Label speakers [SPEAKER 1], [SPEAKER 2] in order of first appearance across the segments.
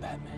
[SPEAKER 1] Batman.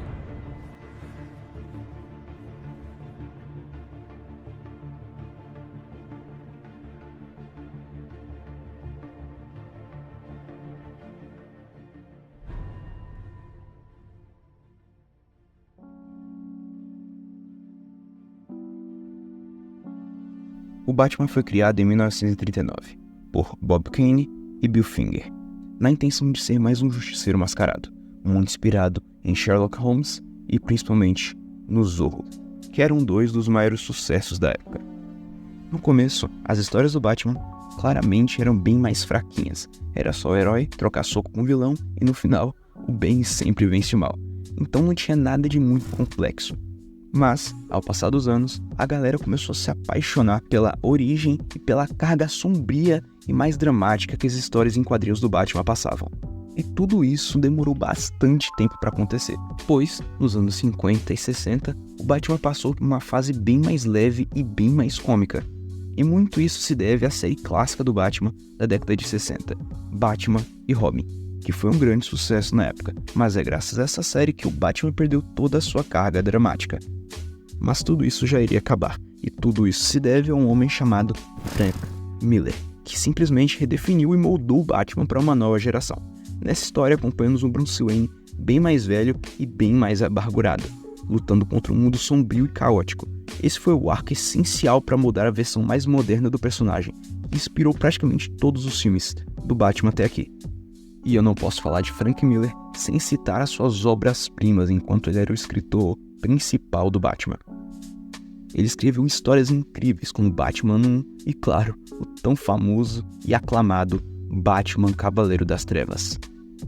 [SPEAKER 2] O Batman foi criado em 1939 por Bob Kane e Bill Finger, na intenção de ser mais um justiceiro mascarado, muito inspirado em Sherlock Holmes e principalmente no Zorro, que eram dois dos maiores sucessos da época. No começo, as histórias do Batman claramente eram bem mais fraquinhas. Era só o herói trocar soco com o vilão e no final, o bem sempre vence o mal. Então não tinha nada de muito complexo. Mas, ao passar dos anos, a galera começou a se apaixonar pela origem e pela carga sombria e mais dramática que as histórias em quadrinhos do Batman passavam. E tudo isso demorou bastante tempo para acontecer, pois, nos anos 50 e 60, o Batman passou por uma fase bem mais leve e bem mais cômica. E muito isso se deve à série clássica do Batman da década de 60, Batman e Robin, que foi um grande sucesso na época, mas é graças a essa série que o Batman perdeu toda a sua carga dramática. Mas tudo isso já iria acabar, e tudo isso se deve a um homem chamado Frank Miller, que simplesmente redefiniu e moldou o Batman para uma nova geração. Nessa história acompanhamos um Bruce Wayne bem mais velho e bem mais amargurado, lutando contra um mundo sombrio e caótico. Esse foi o arco essencial para moldar a versão mais moderna do personagem, que inspirou praticamente todos os filmes do Batman até aqui. E eu não posso falar de Frank Miller sem citar as suas obras-primas enquanto ele era o escritor principal do Batman. Ele escreveu histórias incríveis como Batman 1 e, claro, o tão famoso e aclamado Batman Cavaleiro das Trevas.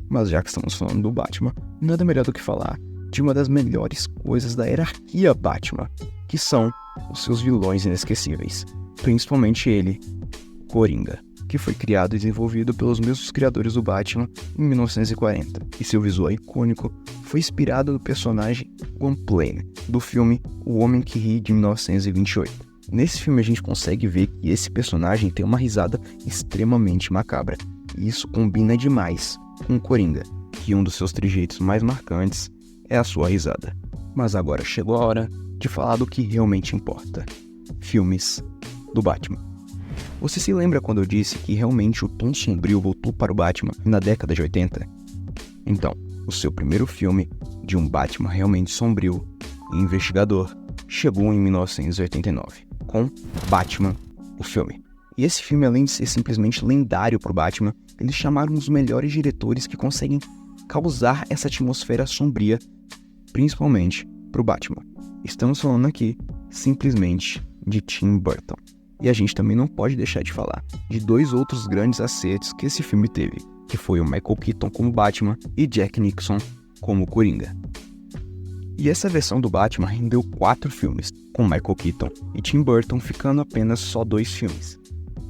[SPEAKER 2] Mas já que estamos falando do Batman, nada melhor do que falar de uma das melhores coisas da hierarquia Batman, que são os seus vilões inesquecíveis, principalmente ele, Coringa, que foi criado e desenvolvido pelos mesmos criadores do Batman em 1940, e seu visual icônico foi inspirado no personagem Gwynplaine, do filme O Homem que Ri de 1928. Nesse filme a gente consegue ver que esse personagem tem uma risada extremamente macabra, e isso combina demais com o Coringa, que um dos seus trejeitos mais marcantes é a sua risada. Mas agora chegou a hora de falar do que realmente importa: filmes do Batman. Você se lembra quando eu disse que realmente o tom sombrio voltou para o Batman na década de 80? Então, o seu primeiro filme de um Batman realmente sombrio e investigador chegou em 1989, com Batman, o filme. E esse filme, além de ser simplesmente lendário para o Batman, eles chamaram os melhores diretores que conseguem causar essa atmosfera sombria, principalmente para o Batman. Estamos falando aqui, simplesmente, de Tim Burton. E a gente também não pode deixar de falar de dois outros grandes acertos que esse filme teve, que foi o Michael Keaton como Batman e Jack Nicholson como Coringa. E essa versão do Batman rendeu 4 filmes, com Michael Keaton e Tim Burton ficando apenas só 2 filmes.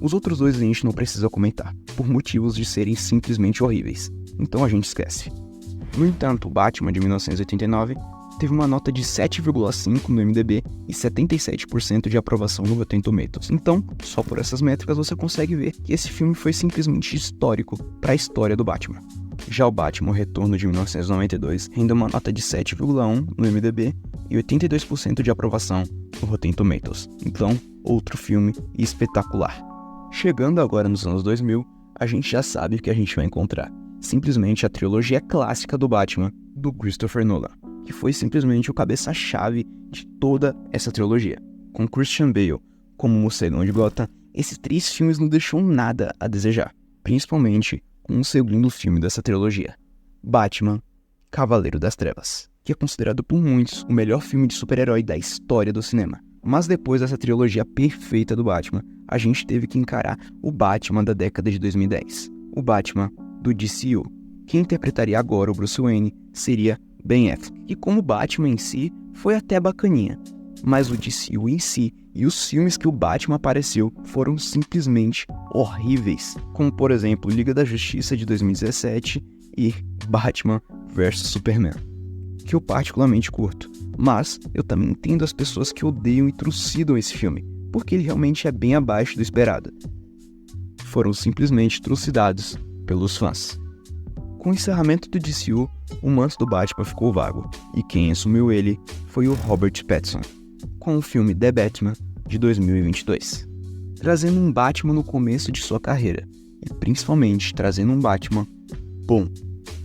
[SPEAKER 2] Os outros 2 a gente não precisa comentar, por motivos de serem simplesmente horríveis, então a gente esquece. No entanto, o Batman de 1989 teve uma nota de 7,5 no IMDb e 77% de aprovação no Rotten Tomatoes. Então, só por essas métricas você consegue ver que esse filme foi simplesmente histórico para a história do Batman. Já o Batman Retorno de 1992 rendeu uma nota de 7,1 no IMDb e 82% de aprovação no Rotten Tomatoes. Então, outro filme espetacular. Chegando agora nos anos 2000, a gente já sabe o que a gente vai encontrar. Simplesmente a trilogia clássica do Batman, do Christopher Nolan, que foi simplesmente o cabeça-chave de toda essa trilogia. Com Christian Bale como Morcegão de Gotham, esses 3 filmes não deixou nada a desejar, principalmente com o segundo filme dessa trilogia, Batman, Cavaleiro das Trevas, que é considerado por muitos o melhor filme de super-herói da história do cinema. Mas depois dessa trilogia perfeita do Batman, a gente teve que encarar o Batman da década de 2010, o Batman do DCU. Quem interpretaria agora o Bruce Wayne seria Ben Affleck, que como Batman em si foi até bacaninha, mas o DCU em si e os filmes que o Batman apareceu foram simplesmente horríveis, como por exemplo Liga da Justiça de 2017 e Batman vs Superman, que eu particularmente curto, mas eu também entendo as pessoas que odeiam e trucidam esse filme, porque ele realmente é bem abaixo do esperado. Foram simplesmente trucidados pelos fãs. Com o encerramento do DCU, o manto do Batman ficou vago, e quem assumiu ele foi o Robert Pattinson, com o filme The Batman de 2022, trazendo um Batman no começo de sua carreira, e principalmente trazendo um Batman bom,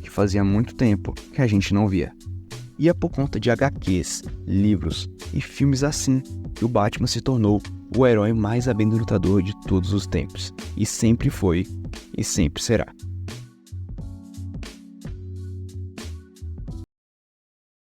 [SPEAKER 2] que fazia muito tempo que a gente não via. E é por conta de HQs, livros e filmes assim que o Batman se tornou o herói mais amedrontador de todos os tempos, e sempre foi e sempre será.